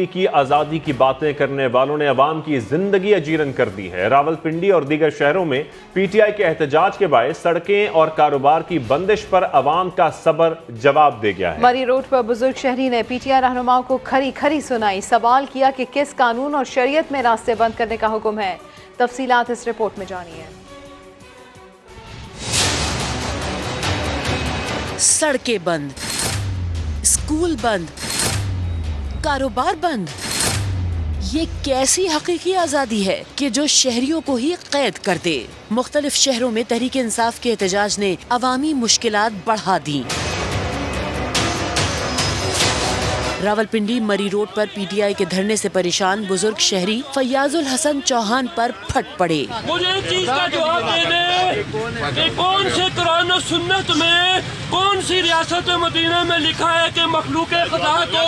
की आज़ादी की बातें करने वालों ने अवाम की जिंदगी अजीरन कर दी है। रावलपिंडी और दीगर शहरों में पीटीआई के एहतजाज के बायस सड़कें और कारोबार की बंदिश पर अवाम का सब्र जवाब दे गया है। मरी रोड पर बुजुर्ग शहरी ने पीटीआई रहनुमाओं को खरी खरी सुनाई। सवाल किया कि किस कानून और शरीयत में रास्ते बंद करने का हुक्म है। तफसीलात इस रिपोर्ट में जानिए। सड़कें बंद, स्कूल बंद, कारोबार बंद। ये कैसी हकीकी आजादी है कि जो शहरियों को ही कैद कर दे। मुख्तलिफ शहरों में तहरीक इंसाफ के एहतजाज ने अवामी मुश्किलात बढ़ा दी। रावलपिंडी मरी रोड पर पीटीआई के धरने से परेशान बुजुर्ग शहरी फयाजुल हसन चौहान पर फट पड़े। मुझे एक चीज का जवाब दे दे कि कौन से कुरान और सुन्नत में, कौन सी रियासत मदीना में लिखा है कि मखलूक खुदा को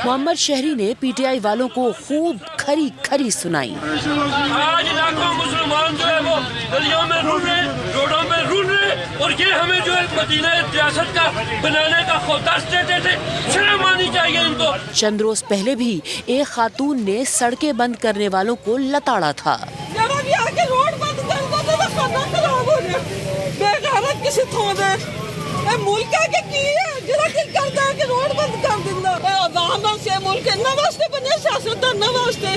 मोहम्मद शहरी ने पीटीआई वालों को खूब खरी खरी सुनाई। आज लाखों मुसलमान जो है वो गलियों में रुल रहे, रोडों में रुल रहे, और ये हमें जो है मदीना रियासत का बनाने का खुदास देते थे। शर्म आनी चाहिए इनको। चंद रोज पहले भी एक खातून ने सड़कें बंद करने वालों को लताड़ा था। रोड बंद कर दो तो खाना खराब हो गया। बेगैरत किसी थों दे मुल्क के की है जरा दिल करदा है कि रोड बंद कर दिंदा। अवाम से मुल्क इन्ना वास्ते बने, सियासतदान वास्ते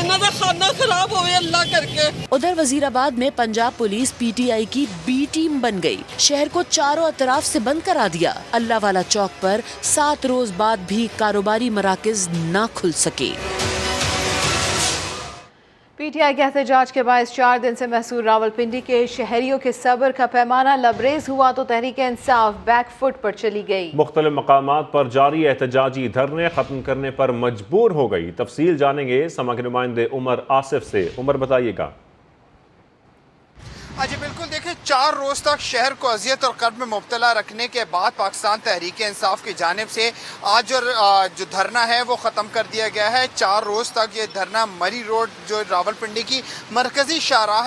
इन्ना दा खाना खराब होवे अल्लाह करके। उधर वजीराबाद में पंजाब पुलिस पीटीआई की बी टीम बन गई। शहर को चारों तरफ से बंद करा दिया। अल्लाह वाला चौक पर 7 रोज बाद भी कारोबारी मराकज न खुल सके। पीटीआई के एहतजाज के बायस 4 दिन से महसूर रावलपिंडी के शहरियों के सब्र का पैमाना लबरेज हुआ तो तहरीक इंसाफ बैकफुट पर चली गई। मुख्तलिफ मकामात पर जारी एहतजाजी धरने खत्म करने पर मजबूर हो गई। तफसील जानेंगे समा के नुमाइंदे उमर आसिफ से। उमर बताइएगा। जी बिल्कुल, देखिए 4 रोज तक शहर को अजियत और कर्ब में मुब्तला रखने के बाद पाकिस्तान तहरीक इंसाफ की जानिब से आज जो धरना है वो ख़त्म कर दिया गया है। 4 रोज तक ये धरना मरी रोड जो रावलपिंडी की मरकजी शाहराह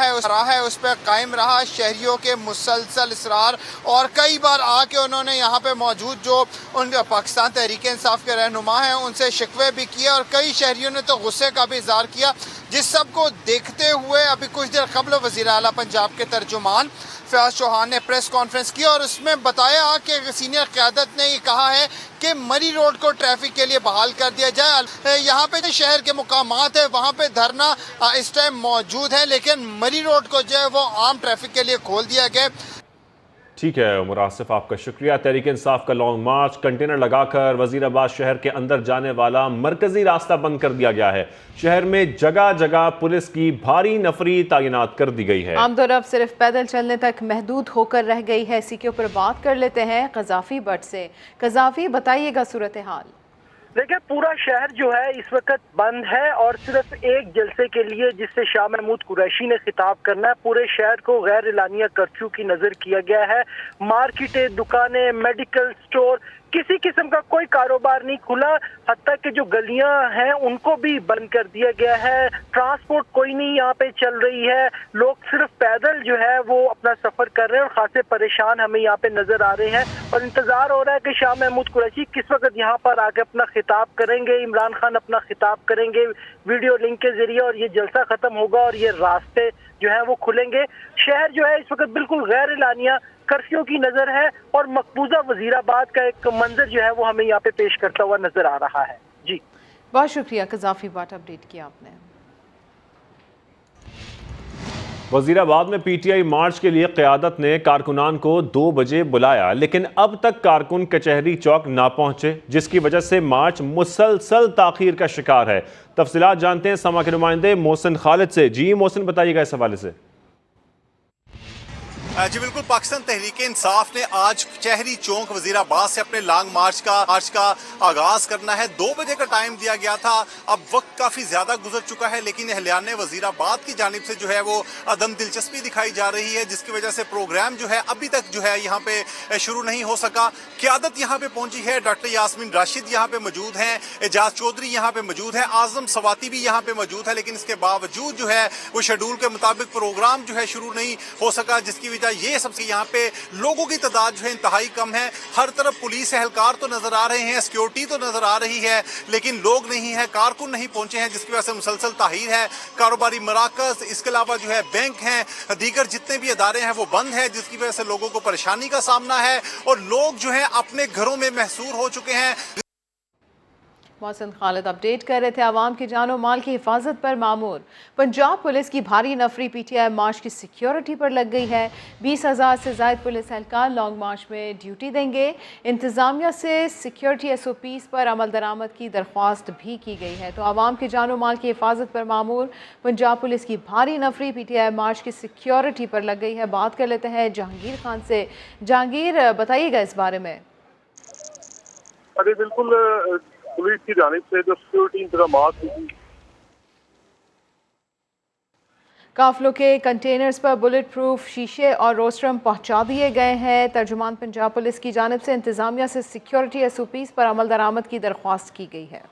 है उस पर कायम रहा। शहरियों के मुसलसल इसरार और कई बार आके उन्होंने यहाँ पे मौजूद जो उन पाकिस्तान तहरीक इंसाफ के रहनुमा हैं उनसे शिकवे भी किए और कई शहरियों ने तो गुस्से का भी इजहार किया। जिस सब को देखते हुए अभी कुछ देर कबल वज़ीर आला पंजाब के तर्जुमान फयाज चौहान ने प्रेस कॉन्फ्रेंस की और उसमें बताया कि सीनियर क़यादत ने ये कहा है कि मरी रोड को ट्रैफिक के लिए बहाल कर दिया जाए। यहाँ पे जो शहर के मुकामात है वहाँ पे धरना इस टाइम मौजूद है, लेकिन मरी रोड को जो है वो आम ट्रैफिक के लिए खोल दिया गया। ठीक है उमर आसिफ, आपका शुक्रिया। तहरीक इंसाफ का लॉन्ग मार्च कंटेनर लगाकर वजीराबाद शहर के अंदर जाने वाला मरकजी रास्ता बंद कर दिया गया है। शहर में जगह जगह पुलिस की भारी नफरी तैनात कर दी गई है। आमदोरफ्त सिर्फ पैदल चलने तक महदूद होकर रह गई है। इसी के ऊपर बात कर लेते हैं कज़ाफी बट से। कज़ाफी, बताइएगा सूरत हाल। देखिए पूरा शहर जो है इस वक्त बंद है और सिर्फ एक जलसे के लिए जिससे शाह महमूद कुरैशी ने खिताब करना है पूरे शहर को गैर एलानिया कर्फ्यू की नजर किया गया है। मार्केटें, दुकानें, मेडिकल स्टोर, किसी किस्म का कोई कारोबार नहीं खुला। हत्ता कि जो गलियां हैं उनको भी बंद कर दिया गया है। ट्रांसपोर्ट कोई नहीं यहाँ पे चल रही है। लोग सिर्फ पैदल जो है वो अपना सफर कर रहे हैं और खासे परेशान हमें यहाँ पे नजर आ रहे हैं और इंतजार हो रहा है कि शाह महमूद कुरैशी किस वक्त यहाँ पर आके अपना खिताब करेंगे। इमरान खान अपना खिताब करेंगे वीडियो लिंक के जरिए और ये जलसा खत्म होगा और ये रास्ते जो है वो खुलेंगे। शहर जो है इस वक्त बिल्कुल गैर एलानिया कर्फ्यू की नजर है और मकबूजा वजीराबाद का एक मंजर जो है वो हमें यहाँ पे पेश करता हुआ नजर आ रहा है। जी बहुत शुक्रिया कज़ाफी बाट, अपडेट किया आपने। वजीराबाद में पीटीआई मार्च के लिए क़यादत ने कारकुनान को 2 बजे बुलाया, लेकिन अब तक कारकुन कचहरी चौक ना पहुंचे, जिसकी वजह से मार्च मुसलसल ताखीर का शिकार है। तफसीलात जानते हैं समा के नुमाइंदे मोहसिन खालिद से। जी मोहसिन, बताइएगा इस हवाले से। जी बिल्कुल, पाकिस्तान तहरीक इंसाफ ने आज कचहरी चौक वजीराबाद से अपने लॉन्ग मार्च का आगाज करना है। 2 बजे का टाइम दिया गया था। अब वक्त काफी ज्यादा गुजर चुका है, लेकिन एहलियान वजीराबाद की जानिब से जो है वो अदम दिलचस्पी दिखाई जा रही है, जिसकी वजह से प्रोग्राम जो है अभी तक जो है यहाँ पे शुरू नहीं हो सका। क़यादत यहाँ पे पहुंची है, डॉक्टर यास्मीन राशिद यहाँ पे मौजूद हैं, एजाज चौधरी यहाँ पे मौजूद है, आजम सवाती भी यहाँ पे मौजूद है, लेकिन इसके बावजूद जो है वो शेड्यूल के मुताबिक प्रोग्राम जो है शुरू नहीं हो सका, जिसकी वजह जाए। ये सबसे यहाँ पे लोगों की तादाद जो है इंतहाई कम है। हर तरफ पुलिस एहलकार तो नजर आ रहे हैं, सिक्योरिटी तो नजर आ रही है, लेकिन लोग नहीं है, कारकुन नहीं पहुंचे हैं, जिसकी वजह से मुसलसल ताहीर है। कारोबारी मराकज, इसके अलावा जो है बैंक हैं, दीगर जितने भी इदारे हैं वो बंद हैं, जिसकी वजह से लोगों को परेशानी का सामना है और लोग जो है अपने घरों में महसूर हो चुके हैं। मोहसिन खालिद अपडेट कर रहे थे। आवाम की जानो माल की हिफाजत पर मामूर। पंजाब पुलिस की भारी नफरी PTI मार्च की सिक्योरिटी पर लग गई है। 20,000 से ज़ायद पुलिस एहलकार लॉन्ग मार्च में ड्यूटी देंगे। इंतज़ामिया से सिक्योरिटी SOPs पर अमल दरामद की दरख्वास्त भी की गई है। तो आवाम की जानो माल की हिफाजत पर मामूर पंजाब पुलिस की भारी नफरी PTI मार्च की सिक्योरिटी पर लग गई है। बात कर लेते हैं जहांगीर खान से। जहांगीर, बताइएगा इस बारे में। अरे बिल्कुल, पुलिस की जानिब से जो सिक्योरिटी इंतजाम काफिलों के कंटेनर्स पर बुलेट प्रूफ शीशे और रोस्ट्रम पहुंचा दिए गए हैं। तर्जुमान पंजाब पुलिस की जानिब से इंतजामिया से सिक्योरिटी SOPs पर अमल दरामद की दरख्वास्त की गई है।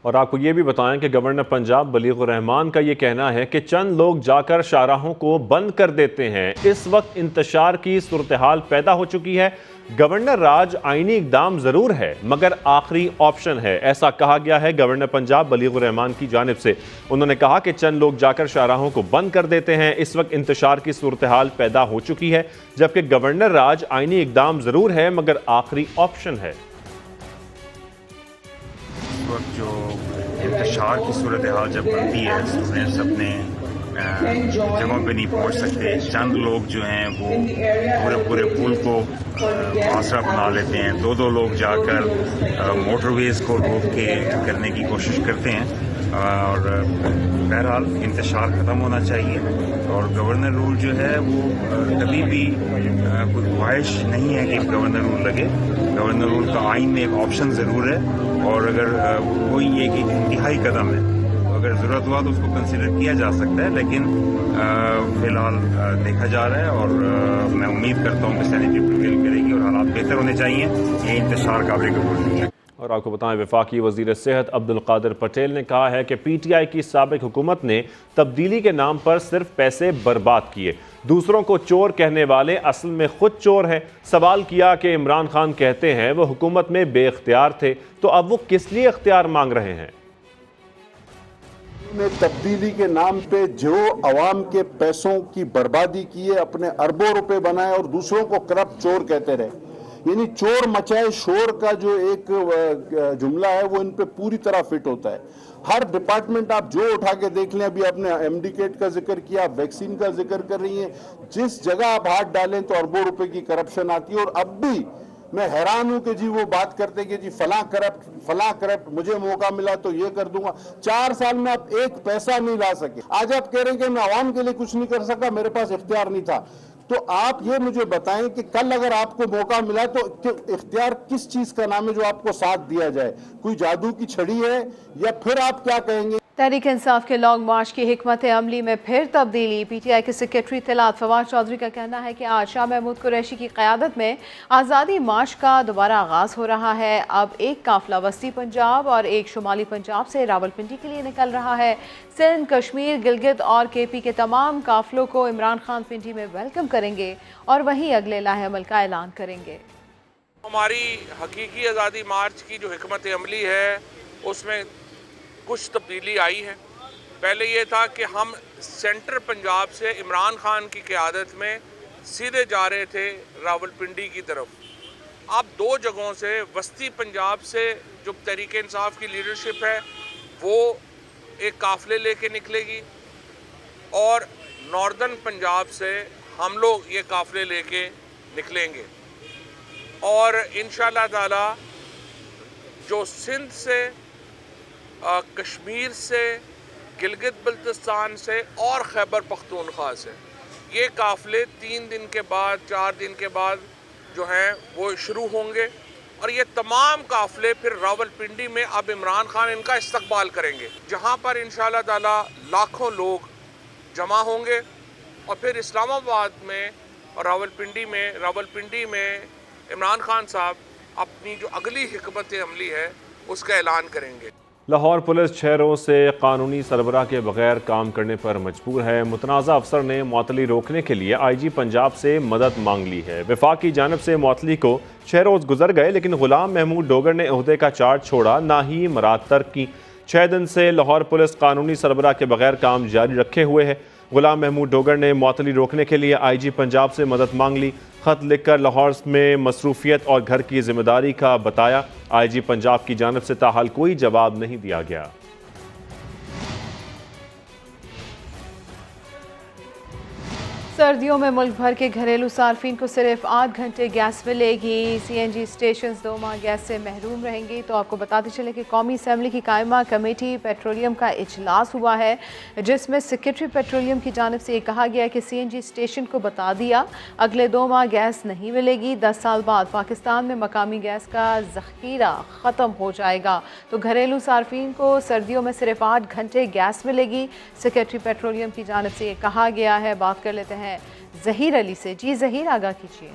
और आपको ये भी बताएं कि गवर्नर पंजाब बलीगुर रहमान का ये कहना है कि चंद लोग जाकर शाहराहों को बंद कर देते हैं। इस वक्त इंतशार की सूरत हाल पैदा हो चुकी है। गवर्नर राज आईनी इकदाम जरूर है मगर आखिरी ऑप्शन है, ऐसा कहा गया है गवर्नर पंजाब बलीगुर रहमान की जानिब से। उन्होंने कहा कि चंद लोग जाकर शाहराहों को बंद कर देते हैं। इस वक्त इंतशार की सूरत हाल पैदा हो चुकी है, जबकि गवर्नर राज आईनी इकदाम जरूर है मगर आखिरी ऑप्शन है। वक्त जो इंतशार की सूरत हाल जब बनती है, स्टूडेंट्स अपने जगहों पे नहीं पहुंच सकते। चंद लोग जो हैं वो पूरे पुल को आसरा बना लेते हैं। दो लोग जाकर मोटरवेज़ को रोक के करने की कोशिश करते हैं। और बहरहाल इंतशार ख़त्म होना चाहिए। और गवर्नर रूल जो है वो कभी भी कोई ख्वाहिश नहीं है कि गवर्नर रूल लगे। गवर्नर रूल का आइन में एक ऑप्शन ज़रूर है और अगर कोई एक इंतहाई कदम है, अगर ज़रूरत हुआ तो उसको कंसिडर किया जा सकता है, लेकिन फ़िलहाल देखा जा रहा है और मैं उम्मीद करता हूँ कि सैनिटरी प्रिवेल करेगी और हालात बेहतर होने चाहिए। ये इंतशार काबिल कबूल नहीं है। और आपको बताएं, वफाकी वज़ीर सेहत अब्दुल कादिर पटेल ने कहा है कि PTI की साबिक हुकूमत ने तब्दीली के नाम पर सिर्फ पैसे बर्बाद किए। दूसरों को चोर कहने वाले असल में खुद चोर हैं। सवाल किया कि इमरान खान कहते हैं वो हुकूमत में बेख्तियार थे, तो अब वो किस लिए इख्तियार मांग रहे हैं? ने तब्दीली के नाम पे जो अवाम के पैसों की बर्बादी की है, अपने अरबों रुपए बनाए और दूसरों को करप्ट चोर कहते रहे। यानी चोर मचाए शोर का जो एक जुमला है वो इन पे पूरी तरह फिट होता है। हर डिपार्टमेंट आप जो उठा के देख लें, अभी आपने एमडीकेट का जिक्र किया, वैक्सीन का जिक्र कर रही हैं, जिस जगह आप हाथ डालें तो अरबों रुपए की करप्शन आती है। और अब भी मैं हैरान हूं कि जी वो बात करते कि जी फलां करप्ट, मुझे मौका मिला तो ये कर दूंगा। 4 साल में आप एक पैसा नहीं ला सके। आज आप कह रहे हैं कि मैं आवाम के लिए कुछ नहीं कर सका, मेरे पास इख्तियार नहीं था। तो आप ये मुझे बताएं कि कल अगर आपको मौका मिला तो इख्तियार किस चीज का नाम है जो आपको साथ दिया जाए? कोई जादू की छड़ी है या फिर आप क्या कहेंगे? तहरीक इंसाफ के लॉन्ग मार्च की हिकमत अमली में फिर तब्दीली। PTI के सेक्रेटरी इत्तलात फवाद चौधरी का कहना है कि आज शाह महमूद कुरैशी की क़यादत में आज़ादी मार्च का दोबारा आगाज़ हो रहा है। अब एक काफिला वस्ती पंजाब और एक शुमाली पंजाब से रावलपिंडी के लिए निकल रहा है। सिंध, कश्मीर, गिलगित और KP के तमाम काफिलों को इमरान खान पिंडी में वेलकम करेंगे और वहीं अगले लाहे अमल का ऐलान करेंगे। हमारी हकीकी आज़ादी मार्च की जो हिकमत अमली है उसमें कुछ तब्दीली आई है। पहले ये था कि हम सेंटर पंजाब से इमरान खान की क़यादत में सीधे जा रहे थे रावलपिंडी की तरफ। अब 2 जगहों से वस्ती पंजाब से जो तहरीक इंसाफ की लीडरशिप है वो एक काफ़िले लेके निकलेगी और नॉर्दर्न पंजाब से हम लोग ये काफ़िले लेके निकलेंगे। और इंशाअल्लाह ताला जो सिंध से, कश्मीर से, गिलगित बल्तिस्तान से और खैबर पख्तूनख्वा से ये काफ़िले 3 दिन के बाद, 4 दिन के बाद जो हैं वो शुरू होंगे और ये तमाम काफ़िले फिर रावलपिंडी में अब इमरान खान इनका इस्तकबाल करेंगे, जहाँ पर इंशाअल्लाह ताला लाखों लोग जमा होंगे। और फिर इस्लामाबाद में और रावलपिंडी में इमरान खान साहब अपनी जो अगली हिकमत अमली है उसका ऐलान करेंगे। लाहौर पुलिस 6 रोज से कानूनी सरबराह के बगैर काम करने पर मजबूर है। मुतनाज़ा अफसर ने मुअत्तली रोकने के लिए IG पंजाब से मदद मांग ली है। वफाक की जानिब से मुअत्तली को 6 रोज गुजर गए, लेकिन गुलाम महमूद डोगर ने ओहदे का चार्ज छोड़ा ना ही मरातर की। 6 दिन से लाहौर पुलिस कानूनी सरबराह के बगैर काम जारी रखे हुए है। गुलाम महमूद डोगर ने मुअत्तली रोकने के लिए IG पंजाब से मदद मांग ली। खत लिखकर लाहौर में मसरूफियत और घर की जिम्मेदारी का बताया। IG पंजाब की जानिब से ताहाल कोई जवाब नहीं दिया गया। सर्दियों में मुल्क भर के घरेलू सार्फिन को सिर्फ 8 घंटे गैस मिलेगी। CNG स्टेशन 2 माह गैस से महरूम रहेंगे। तो आपको बताते चले कि कौमी असम्बली की कायमा कमेटी पेट्रोलियम का इजलास हुआ है, जिसमें सेक्रेटरी पेट्रोलियम की जानिब से ये कहा गया कि CNG स्टेशन को बता दिया अगले 2 माह गैस नहीं मिलेगी। 10 साल बाद पाकिस्तान में मकामी गैस का ज़ख़ीरा ख़त्म हो जाएगा। तो घरेलू सार्फिन को सर्दियों में सिर्फ 8 घंटे गैस मिलेगी। सेक्रेटरी पेट्रोलियम की जानिब से ये कहा गया है। बात कर लेते हैं ज़हीर अली से। जी ज़हीर, आगाह कीजिए।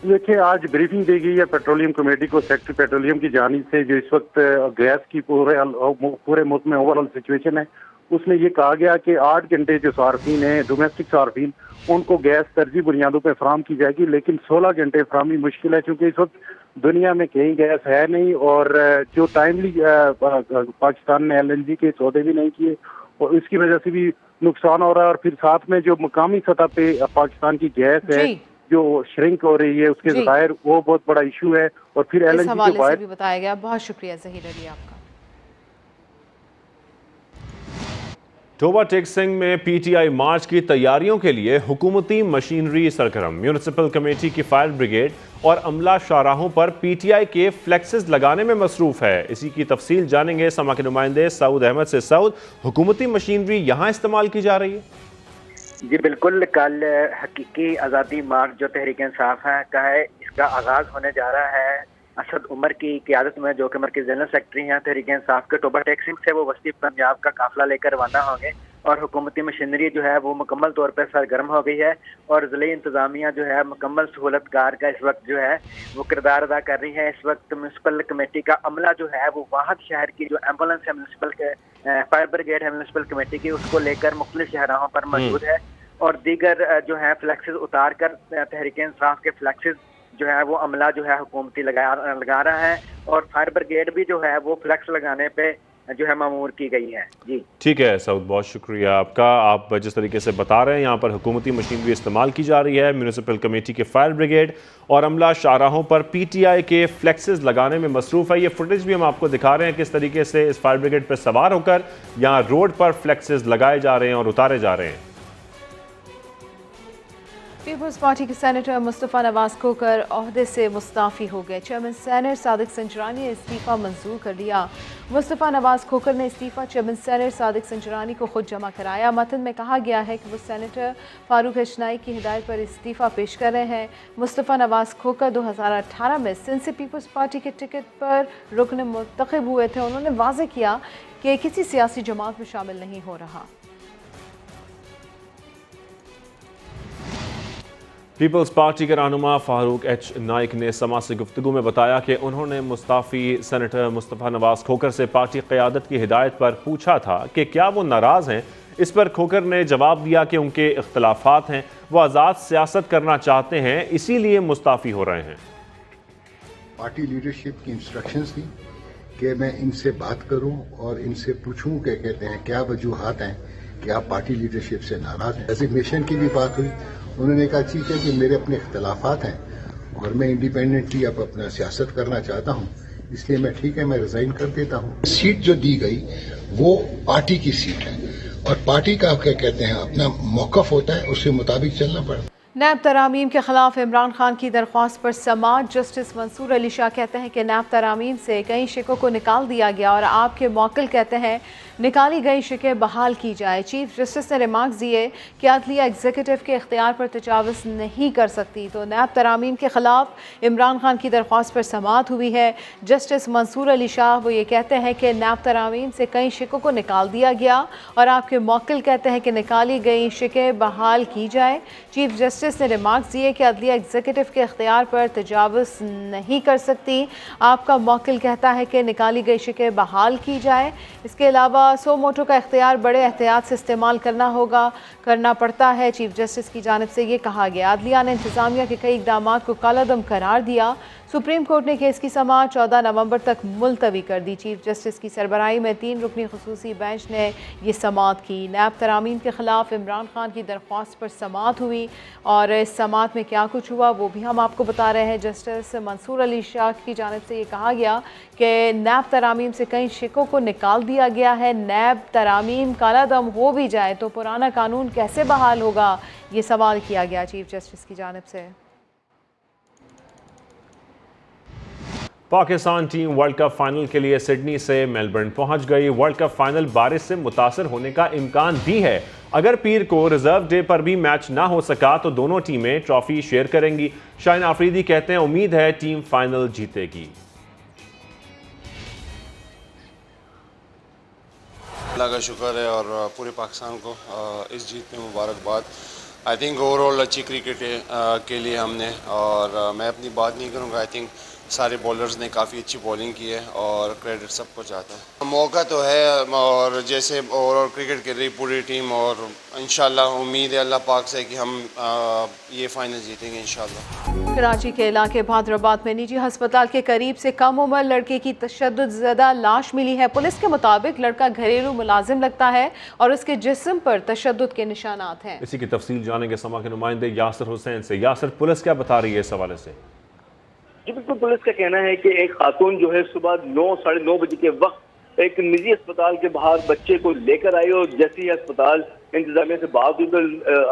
देखिए, आज ब्रीफिंग दी गई है पेट्रोलियम कमेटी को सेक्रेटरी पेट्रोलियम की जानिब से, जो इस वक्त गैस की पूरे मुल्क में ओवरऑल सिचुएशन है। उसमें ये कहा गया कि 8 घंटे जो सार्फिन है, डोमेस्टिक सार्फिन, उनको गैस तरजी बुनियादों पर फराम की जाएगी, लेकिन 16 घंटे फरामी मुश्किल है, क्योंकि इस वक्त दुनिया में कहीं गैस है नहीं। और जो टाइमली पाकिस्तान ने LNG के सौदे भी नहीं किए, और इसकी वजह से भी नुकसान हो रहा है। और फिर साथ में जो मकामी सतह पे पाकिस्तान की गैस है जो श्रिंक हो रही है, उसके ज़ाहिर वो बहुत बड़ा इशू है। और फिर LNG के बाहर भी बताया गया। बहुत शुक्रिया ज़हीर अली आपका। टोबा टेक सिंह में PTI मार्च की तैयारियों के लिए हुकूमती मशीनरी सरगर्म। म्यूनिसिपल कमेटी की फायर ब्रिगेड और अमला शाहराहों पर PTI के फ्लेक्सेस लगाने में मसरूफ है। इसी की तफसील जानेंगे समा के नुमाइंदे सऊद अहमद से। सऊद, हुकूमती मशीनरी यहाँ इस्तेमाल की जा रही है? जी बिल्कुल। कल हकीकी आज़ादी मार्च जो तहरीक इंसाफ का है, इसका आगाज होने जा रहा है असद उमर की क़यादत में, जो कि मरकज़ी जनरल सेक्रेटरी हैं तहरीक इंसाफ के। टोबा टेक सिंह से वो वस्ती पंजाब का काफिला लेकर रवाना होंगे और हुकूमती मशीनरी जो है वो मुकम्मल तौर पर सरगर्म हो गई है। और ज़िले इंतज़ामिया जो है मुकम्मल सहूलतकार का इस वक्त जो है वो किरदार अदा कर रही है। इस वक्त म्यूनसिपल कमेटी का अमला जो है वो वाहद शहर की जो एम्बुलेंस है म्यूनसिपल के फायर ब्रिगेड है म्यूनसिपल कमेटी की, उसको लेकर मुख्तलिफ शहराहों पर मौजूद है। और दीगर जो है फ्लैक्सेस उतार कर तहरीक इंसाफ के फ्लैक्सेस जो है वो अमला जो है हुकूमती लगा रहा है। और फायर ब्रिगेड भी जो है वो फ्लैक्स लगाने पे जो है मामूर की गई है। जी ठीक है सऊद, बहुत शुक्रिया आपका। आप जिस तरीके से बता रहे हैं यहाँ पर हुकूमती मशीनरी इस्तेमाल की जा रही है। म्यूनिसिपल कमेटी के फायर ब्रिगेड और अमला शाहराहों पर PTI के फ्लेक्सेस लगाने में मसरूफ है। ये फुटेज भी हम आपको दिखा रहे हैं किस तरीके से इस फायर ब्रिगेड पर सवार होकर यहाँ रोड पर फ्लेक्सेस लगाए जा रहे हैं और उतारे जा रहे हैं। पीपल्स पार्टी के सेनेटर मुस्तफ़ा नवाज खोकर ओहदे से मुस्ताफ़ी हो गए। चेयरमैन सेनेट सादिक संजरानी ने इस्तीफ़ा मंजूर कर लिया। मुस्तफ़ा नवाज खोकर ने इस्तीफ़ा चेयरमैन सेनेट सादिक संजरानी को खुद जमा कराया। मतन में कहा गया है कि वो सेनेटर फारूक हशनाई की हिदायत पर इस्तीफ़ा पेश कर रहे हैं। मुस्तफ़ा नवाज खोकर 2018 में सिंध से पीपल्स पार्टी के टिकट पर रुकन मुंतखब हुए थे। उन्होंने वाज़ेह किया कि किसी सियासी जमात में शामिल नहीं हो रहा। पीपल्स पार्टी के रहनुमा फारूक H नाइक ने समा से गुफ्तगू में बताया कि उन्होंने मुस्ताफ़ी सेनेटर मुस्तफ़ा नवाज खोकर से पार्टी क़यादत की हिदायत पर पूछा था कि क्या वो नाराज़ हैं। इस पर खोकर ने जवाब दिया कि उनके इख्तलाफात हैं, वो आज़ाद सियासत करना चाहते हैं, इसीलिए मुस्ताफ़ी हो रहे हैं। पार्टी लीडरशिप की इंस्ट्रक्शंस थी कि मैं इनसे बात करूं और इनसे पूछूं कि कहते हैं क्या वजूहात हैं कि आप पार्टी लीडरशिप से नाराज़ हैं। रेजिग्नेशन की भी बात हुई। उन्होंने कहा ठीक है कि मेरे अपने इख्तलाफात हैं और मैं इंडिपेंडेंटली अब अपना सियासत करना चाहता हूं, इसलिए मैं ठीक है मैं रिजाइन कर देता हूं। सीट जो दी गई वो पार्टी की सीट है और पार्टी का क्या कहते हैं अपना मौक़िफ़ होता है, उसके मुताबिक चलना पड़ता है। नैब तरामीम के खिलाफ इमरान खान की दरख्वास्त पर समाअत। जस्टिस मंसूर अली शाह कहते हैं कि नैब तरामीम से कई शिकों को निकाल दिया गया और आपके मौकिल कहते हैं निकाली गई शिकें बहाल की जाए। चीफ जस्टिस ने रिमार्क्स दिए कि अदलिया एग्जीक्यूटिव के इख्तियार पर तजावुज़ नहीं कर सकती। तो नैब तरामीम के खिलाफ इमरान खान की दरख्वास्त पर समाअत हुई है। जस्टिस मंसूर अली शाह वो ये कहते हैं कि नैब तरामीम से कई शिकों को निकाल दिया गया और आपके मौकिल कहते हैं कि निकाली गई शिकें बहाल की जाए। चीफ जस्टिस जस्टिस ने रिमार्क्स दिए कि अदलिया एग्जीक्यूटिव के इख्तियार पर तजावुज़ नहीं कर सकती। आपका मौकिल कहता है कि निकाली गई शिकें बहाल की जाए। इसके अलावा सो मोटो का इख्तियार बड़े एहतियात से इस्तेमाल करना पड़ता है। चीफ जस्टिस की जानिब से ये कहा गया। अदलिया ने इंतज़ामिया के कई इक़दाम को कालादम करार दिया। सुप्रीम कोर्ट ने केस की समाअत 14 नवंबर तक मुलतवी कर दी। चीफ जस्टिस की सरबराही में 3 रुकनी खुसूसी बेंच ने ये समाअत की। नैब तरामीम के खिलाफ इमरान खान की दरख्वास्त पर समाअत हुई और इस समाअत में क्या कुछ हुआ वो भी हम आपको बता रहे हैं। जस्टिस मंसूर अली शाह की जानिब से ये कहा गया कि नैब तरामीम से कई शिकों को निकाल दिया गया है। नैब तरामीम कालादम हो भी जाए तो पुराना कानून कैसे बहाल होगा, ये सवाल किया गया चीफ जस्टिस की जानिब से। Pakistan team world cup final के लिए सिडनी से मेलबर्न पहुंच गई। वर्ल्ड कप फाइनल बारिश से मुतासर होने का इम्कान भी है। अगर पीर को रिजर्व डे पर भी मैच ना हो सका तो दोनों टीमें ट्रॉफी शेयर करेंगी। शाहीन आफरीदी कहते हैं उम्मीद है टीम फाइनल जीतेगी। अल्लाह का शुक्र है और पूरे पाकिस्तान को इस जीत में मुबारकबाद। आई थिंक ओवरऑल अच्छी क्रिकेट के लिए हमने, और मैं अपनी बात नहीं करूँगा, आई थिंक सारे बॉलर्स ने काफ़ी अच्छी बॉलिंग की है और क्रेडिट सबको जाता है। मौका तो है और जैसे ओवरऑल क्रिकेट के रही पूरी टीम, और इंशाल्लाह उम्मीद है अल्लाह पाक से कि हम ये फाइनल जीतेंगे इंशाल्लाह। कराची के इलाके भादराबाद में निजी अस्पताल के करीब से कम उम्र लड़के की तशद्दुद-ज़दा लाश मिली है। पुलिस के मुताबिक लड़का घरेलू मुलाजिम लगता है और उसके जिस्म पर तशद्दुद के निशानात हैं। इसी की तफसील जानेंगे समा के नुमाइंदे यासिर हुसैन से। यासिर, पुलिस क्या बता रही है इस हवाले से? जी बिल्कुल, पुलिस का कहना है कि एक खातून जो है सुबह 9 साढ़े 9 बजे के वक्त एक निजी अस्पताल के बाहर बच्चे को लेकर आई और जैसे ही अस्पताल इंतजामिया से बात हुई तो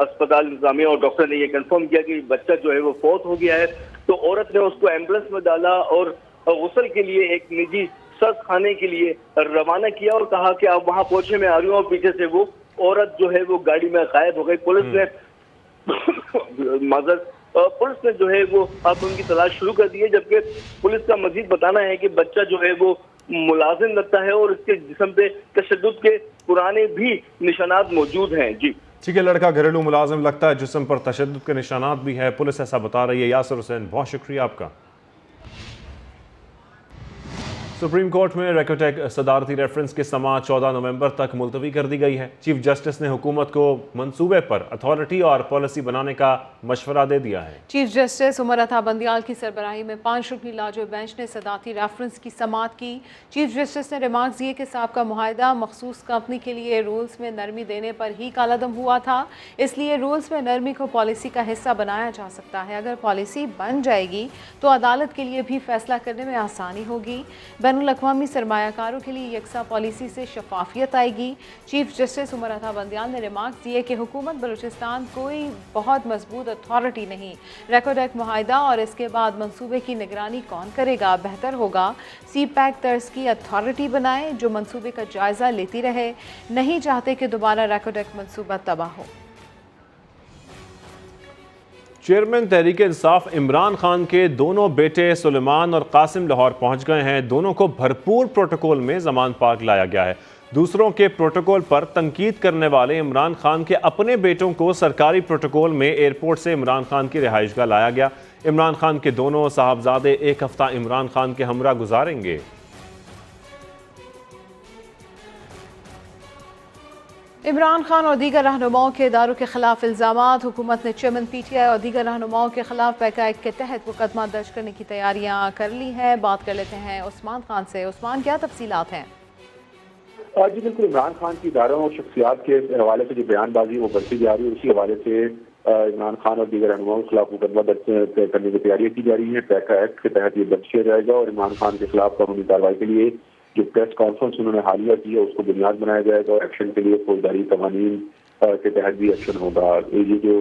अस्पताल इंतजामिया और डॉक्टर ने ये कंफर्म किया कि बच्चा जो है वो फौत हो गया है। तो औरत ने उसको एम्बुलेंस में डाला और गुस्ल के लिए एक निजी सर्द खाने के लिए रवाना किया और कहा कि अब वहां पहुंचे मैं आ रही हूँ, और पीछे से वो औरत जो है वो गाड़ी में गायब हो गई। पुलिस ने पुलिस ने जो है वो अब उनकी तलाश शुरू कर दी है, जबकि पुलिस का मजीद बताना है कि बच्चा जो है वो मुलाजिम लगता है और इसके जिस्म पे तशद्दुद के पुराने भी निशानात मौजूद हैं। जी ठीक है, लड़का घरेलू मुलाजिम लगता है, जिस्म पर तशद्दुद के निशानात भी है, पुलिस ऐसा बता रही है। यासिर हुसैन, बहुत शुक्रिया आपका। सुप्रीम कोर्ट में रेकोटेक सदारती रेफरेंस की समाअत 14 नवंबर तक मुलतवी कर दी गई है। चीफ जस्टिस ने हुकूमत को मंसूबे पर अथॉरिटी और पॉलिसी बनाने का मशवरा दे दिया है। चीफ जस्टिस उमर अता बंदियाल की सरबराही में 5 रुकनी लाजो बेंच ने सदारती रेफरेंस की समाअत की। चीफ जस्टिस ने रिमार्क्स दिए कि साबका मुआहदा मखसूस कंपनी के लिए रूल्स में नरमी देने पर ही कालादम हुआ था, इसलिए रूल्स में नरमी को पॉलिसी का हिस्सा बनाया जा सकता है। अगर पॉलिसी बन जाएगी तो अदालत के लिए भी फैसला करने में आसानी होगी। बैनुल-अक़वामी सरमायाकारों के लिए यकसा पॉलिसी से शफाफियत आएगी। चीफ जस्टिस उमर अता बंदियाल ने रिमार्क्स दिए कि हुकूमत बलूचिस्तान कोई बहुत मजबूत अथॉरिटी नहीं। रेकोडेक मुआहदा और इसके बाद मंसूबे की निगरानी कौन करेगा? बेहतर होगा CPAC तर्ज की अथॉरिटी बनाए जो मंसूबे का जायजा लेती रहे। नहीं चाहते कि दोबारा रेकोडेक मंसूबा तबाह हो। चेयरमैन तहरीक इंसाफ इमरान खान के दोनों बेटे सुलेमान और कासिम लाहौर पहुंच गए हैं। दोनों को भरपूर प्रोटोकॉल में जमान पाक लाया गया है। दूसरों के प्रोटोकॉल पर तनकीद करने वाले इमरान खान के अपने बेटों को सरकारी प्रोटोकॉल में एयरपोर्ट से इमरान खान की रिहाइशगाह लाया गया। इमरान खान के दोनों साहबजादे एक हफ्ता इमरान खान के हमरा गुजारेंगे। इमरान खान और दीगर रहनुमाओं के इदारों के खिलाफ इल्ज़ामात। हुकूमत ने चेयरमैन PTI और दीगर रहनुमाओं के खिलाफ पैका एक्ट के तहत मुकदमा दर्ज करने की तैयारियां कर ली हैं। बात कर लेते हैं उस्मान खान से। उस्मान, क्या तफसीलात हैं? जी बिल्कुल, इमरान खान की इदारों और शख्सियात के हवाले से जो बयानबाजी वो बढ़ती जा रही है, उसी हवाले से इमरान खान और दीगर रहनुमाओं के खिलाफ मुकदमा दर्ज करने की तैयारियां की जा रही है। पैका एक्ट के तहत ये दर्ज किया जाएगा और इमरान खान के खिलाफ कानूनी कार्रवाई के लिए जो प्रेस कॉन्फ्रेंस उन्होंने हालिया की है उसको बुनियाद बनाया जाएगा और एक्शन के लिए फौजदारी कवानीन के तहत भी एक्शन होगा। ये जो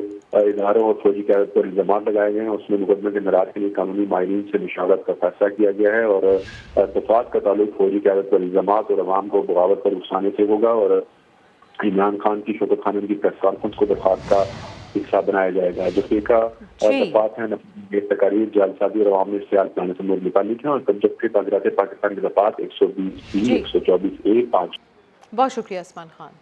इदारों और फौजी क़यादत पर इल्ज़ाम लगाए गए हैं उसमें मुकदमे के नराज के लिए कानूनी माहिरीन से मुशावरत का फैसला किया गया है और तफात का ताल्लुक फौजी क़यादत पर इल्ज़ाम और अवाम को बगावत पर उकसाने से होगा और इमरान खान की शौकत खान की प्रेस कॉन्फ्रेंस को दरख्वास्त का हिस्सा बनाया जाएगा। जो फेका दफात है तकारीर जालसाजी और अवामी इश्तिहार प्लान से मुतालिक है और जबकि ताज़रात पाकिस्तान के दफात 120B 124A 5। बहुत शुक्रिया उस्मान खान।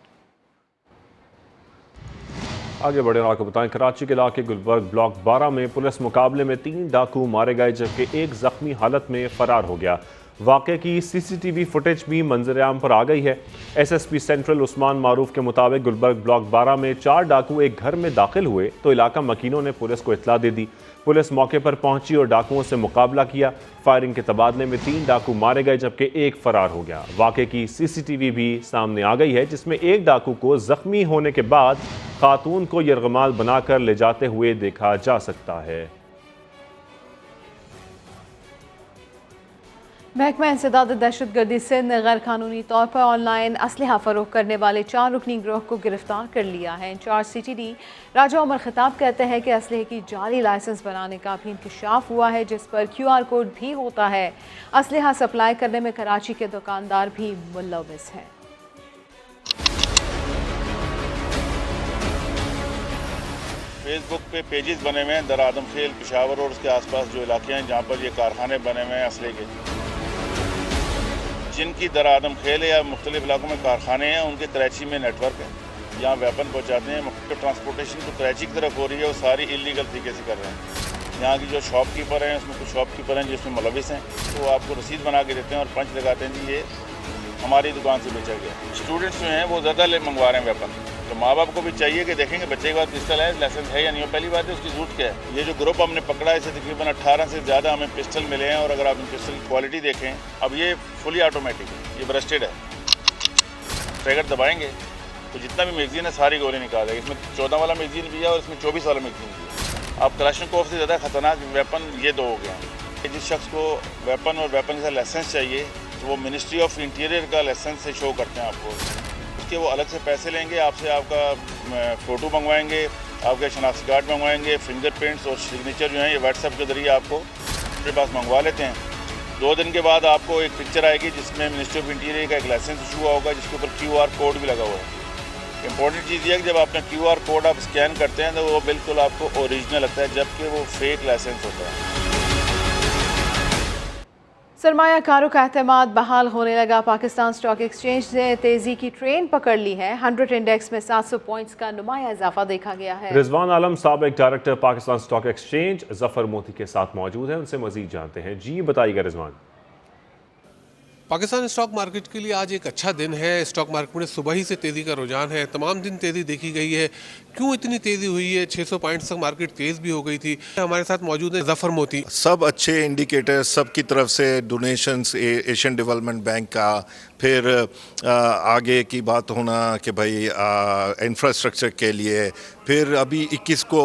आगे बढ़े और आपको बताएं, कराची के इलाके गुलबर्ग ब्लॉक 12 में पुलिस मुकाबले में 3 डाकू मारे गए जबकि एक जख्मी हालत में फरार हो गया। वाक़े की सीसीटीवी फुटेज भी मंजर-ए-आम पर आ गई है। एसएसपी सेंट्रल उस्मान मारूफ के मुताबिक गुलबर्ग ब्लॉक 12 में 4 डाकू एक घर में दाखिल हुए तो इलाका मकीनों ने पुलिस को इत्तला दे दी। पुलिस मौके पर पहुंची और डाकुओं से मुकाबला किया। फायरिंग के तबादले में 3 डाकू मारे गए जबकि एक फरार हो गया। वाक़े की सीसीटीवी भी सामने आ गई है जिसमें एक डाकू को जख्मी होने के बाद खातून को यरगमाल बनाकर ले जाते हुए देखा जा सकता है। महकमा इंसदाद दहशतगर्दी सिंध ने गैर कानूनी तौर पर ऑनलाइन असलहा फरोख्त करने वाले 4 रुकनी गिरोह को गिरफ्तार कर लिया है। इंचार्ज CTD राजा उमर खिताब कहते हैं कि असलहे की जाली लाइसेंस बनाने का भी इंकशाफ हुआ है जिस पर QR कोड भी होता है। असलहा सप्लाई करने में कराची के दुकानदार भी मुलविस हैं। फेसबुक पे पेजेस बने हुए हैं दर आदमखेल, पेशावर और उसके आसपास जो इलाके हैं जहाँ पर ये कारखाने बने हुए हैं असले के, जिनकी दर आदमखेल या मुख्तलिफ इलाकों में कारखाने हैं, उनके कराची में नेटवर्क है, यहाँ वेपन पहुँचाते हैं। मुख्तलिफ ट्रांसपोर्टेशन तो कराची की तरफ हो रही है, वो सारी इलीगल तरीके से कर रहे हैं। यहाँ की जो शॉपकीपर हैं उसमें कुछ शॉपकीपर हैं जिसमें मुलविस हैं, तो वो आपको रसीद बना के देते हैं और पंच लगाते हैं जी ये हमारी दुकान से बेचा गया। स्टूडेंट्स जो हैं वो ज़्यादा मंगवा रहे हैं वेपन, तो माँ बाप को भी चाहिए कि देखेंगे बच्चे के पास पिस्टल है, लाइसेंस है या नहीं। पहली बात है उसकी जरूरत क्या है। ये जो ग्रुप हमने पकड़ा है इसे तकरीबन 18 से ज़्यादा हमें पिस्टल मिले हैं और अगर आप इन पिस्टल की क्वालिटी देखें, अब ये फुली ऑटोमेटिक है, ये ब्रस्टेड है, ट्रिगर दबाएंगे तो जितना भी मैगजीन है सारी गोली निकाल देगा। इसमें 14 वाला मैगजीन भी है और इसमें 24 वाला मैगजीन भी है। अब कलाशनिकोव से ज़्यादा खतरनाक वेपन ये 2 हो गए हैं। जिस शख्स को वेपन और वेपन के साथ लाइसेंस चाहिए तो वो मिनिस्ट्री ऑफ इंटीरियर का लाइसेंस से शो करते हैं आपको, उसके वो अलग से पैसे लेंगे आपसे, आपका फ़ोटो मंगवाएंगे, आपके शनाख्ती कार्ड मंगवाएंगे, फिंगरप्रिंट्स और सिग्नेचर जो हैं ये व्हाट्सएप के ज़रिए आपको अपने पास मंगवा लेते हैं। 2 दिन के बाद आपको एक पिक्चर आएगी जिसमें मिनिस्ट्री ऑफ इंटीरियर का एक लाइसेंस इशू हुआ होगा जिसके ऊपर QR कोड भी लगा हुआ है। इंपॉर्टेंट चीज़ ये है कि जब आपने QR कोड आप स्कैन करते हैं तो वो बिल्कुल आपको ओरिजिनल लगता है जबकि वो फेक लाइसेंस होता है। सरमायाकारों का एतमाद बहाल होने लगा। पाकिस्तान स्टॉक एक्सचेंज ने तेजी की ट्रेन पकड़ ली है। 100 इंडेक्स में 700 पॉइंट्स का नुमाया इजाफा देखा गया है। रिजवान आलम साबिक director Pakistan stock exchange Zafar मोती के साथ मौजूद हैं, उनसे मजीद जानते हैं। जी बताइएगा रिजवान। पाकिस्तान स्टॉक मार्केट के लिए आज एक अच्छा दिन है। स्टॉक मार्केट में सुबह ही से तेज़ी का रुझान है, तमाम दिन तेज़ी देखी गई है। क्यों इतनी तेज़ी हुई है? 600 पॉइंट्स तक मार्केट तेज़ भी हो गई थी। हमारे साथ मौजूद है जफर मोती। सब अच्छे इंडिकेटर्स सब की तरफ से, डोनेशंस एशियन डेवलपमेंट बैंक का, फिर आगे की बात होना कि भाई इंफ्रास्ट्रक्चर के लिए, फिर अभी 21 को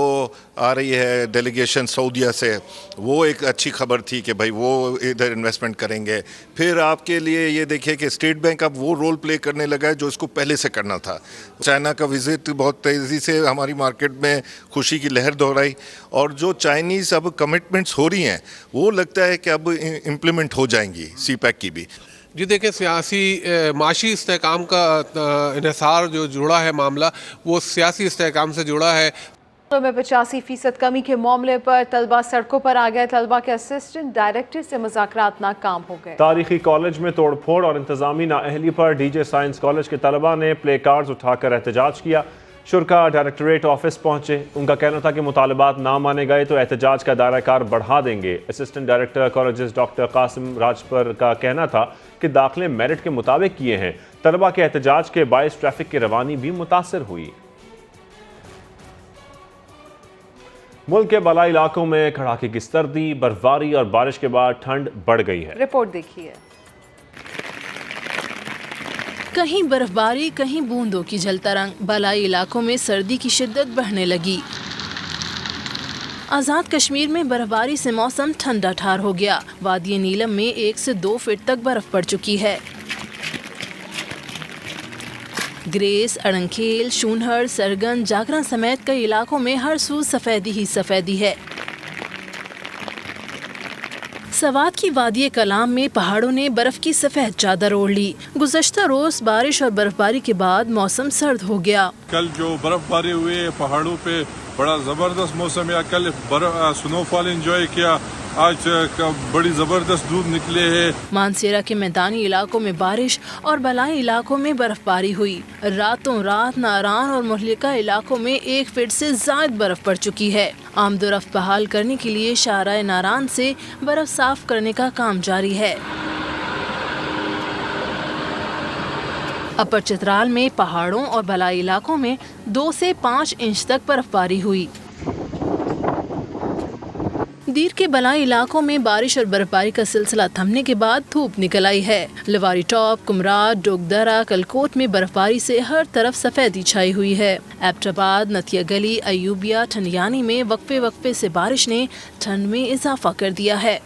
आ रही है डेलीगेशन सऊदीया से, वो एक अच्छी खबर थी कि भाई वो इधर इन्वेस्टमेंट करेंगे। फिर आपके लिए ये देखिए कि स्टेट बैंक अब वो रोल प्ले करने लगा है जो इसको पहले से करना था। चाइना का विजिट बहुत तेज़ी से हमारी मार्केट में खुशी की लहर दोहराई और जो चाइनीज़ अब कमिटमेंट्स हो रही हैं वो लगता है कि अब इम्प्लीमेंट हो जाएंगी, CPEC की भी। जी देखें, सियासी माशी इस्तेहकाम का इन्हिसार जो जुड़ा है मामला, वो सियासी इस्तेहकाम से जुड़ा है। तो में 85% कमी के मामले पर तलबा सड़कों पर आ गए। तलबा के असिस्टेंट डायरेक्टर से मुज़ाकरात नाकाम हो गए। तारीखी कॉलेज में तोड़फोड़ और इंतजामी नाअहली पर DJ साइंस कॉलेज के तलबा ने प्ले कार्ड्स उठाकर एहतजाज किया। शुरा डायरेक्टरेट ऑफिस पहुंचे। उनका कहना था कि मुतालबात ना माने गए तो एहतजाज का दायरा कार बढ़ा देंगे। Assistant director colleges doctor Qasim Rajpar का कहना था कि दाखिले मेरिट के मुताबिक किए हैं। तलबा के एहतजाज के बायस ट्रैफिक की रवानी भी मुतासर हुई। मुल्क के बालाई इलाकों में कड़ाके की सर्दी, बर्फबारी और बारिश के बाद ठंड बढ़ गई है। रिपोर्ट देखिए। कहीं बर्फबारी, कहीं बूंदों की झलतरंग। बालाई इलाकों में सर्दी की शिद्दत बढ़ने लगी। आज़ाद कश्मीर में बर्फबारी से मौसम ठंडा ठार हो गया। वादी नीलम में 1 से 2 फीट तक बर्फ पड़ चुकी है। ग्रेस, अड़ंखेल, शूनहर, सरगन, जागरण समेत कई इलाकों में हर सू सफेदी ही सफेदी है। सवात की वादी कलाम में पहाड़ों ने बर्फ की सफेद चादर ओढ़ ली। गुज़श्ता रोज बारिश और बर्फबारी के बाद मौसम सर्द हो गया। कल जो बर्फबारी हुई है पहाड़ों पे, बड़ा जबरदस्त मौसम है। कल स्नोफॉल एंजॉय किया, आज बड़ी जबरदस्त धूप निकले है। मानसेरा के मैदानी इलाकों में बारिश और बलाई इलाकों में बर्फबारी हुई। रातों रात नारान और मुहलिका इलाकों में 1 फीट से ज्यादा बर्फ पड़ चुकी है। आमदोरफ्त बहाल करने के लिए शाहराह नारान से बर्फ साफ करने का काम जारी है। अपर चित्राल में पहाड़ों और बलाई इलाकों में 2 से 5 इंच तक बर्फबारी हुई। दीर के बलाई इलाकों में बारिश और बर्फबारी का सिलसिला थमने के बाद धूप निकल आई है। लवारी टॉप, कुमराद, डोगदरा, कलकोट में बर्फबारी से हर तरफ सफेदी छाई हुई है। एबटाबाद, नथिया गली, अयूबिया, ठंडियानी में वक्फे वक्फे से बारिश ने ठंड में इजाफा कर दिया है।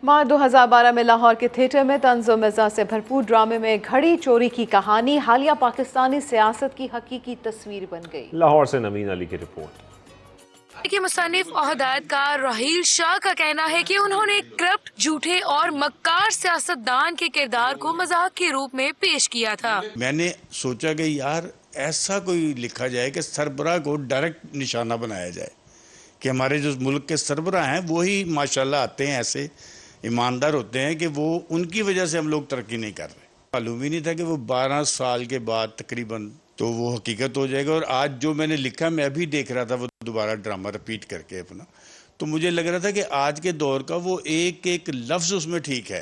मार्च 2012 में लाहौर के थिएटर में तंज़ो मिज़ाज से भरपूर ड्रामे में घड़ी चोरी की कहानी हालिया पाकिस्तानी सियासत की हकीकी तस्वीर बन गई। लाहौर से नवीन अली की रिपोर्ट। के मुसन्निफ और हदायतकार राहील शाह का कहना है कि उन्होंने करप्ट, झूठे और मक्कार सियासतदान के किरदार को मजाक के रूप में पेश किया था। मैंने सोचा कि यार ऐसा कोई लिखा जाए कि सरबराह को डायरेक्ट निशाना बनाया जाए कि हमारे जो मुल्क के सरबराह हैं वो ही माशाल्लाह आते हैं, ऐसे ईमानदार होते हैं कि वो उनकी वजह से हम लोग तरक्की नहीं कर रहे। मालूम ही नहीं था कि वो 12 साल के बाद तकरीबन तो वो हकीकत हो जाएगा। और आज जो मैंने लिखा, मैं अभी देख रहा था वो दोबारा ड्रामा रिपीट करके अपना, तो मुझे लग रहा था कि आज के दौर का वो एक एक लफ्ज़ उसमें ठीक है।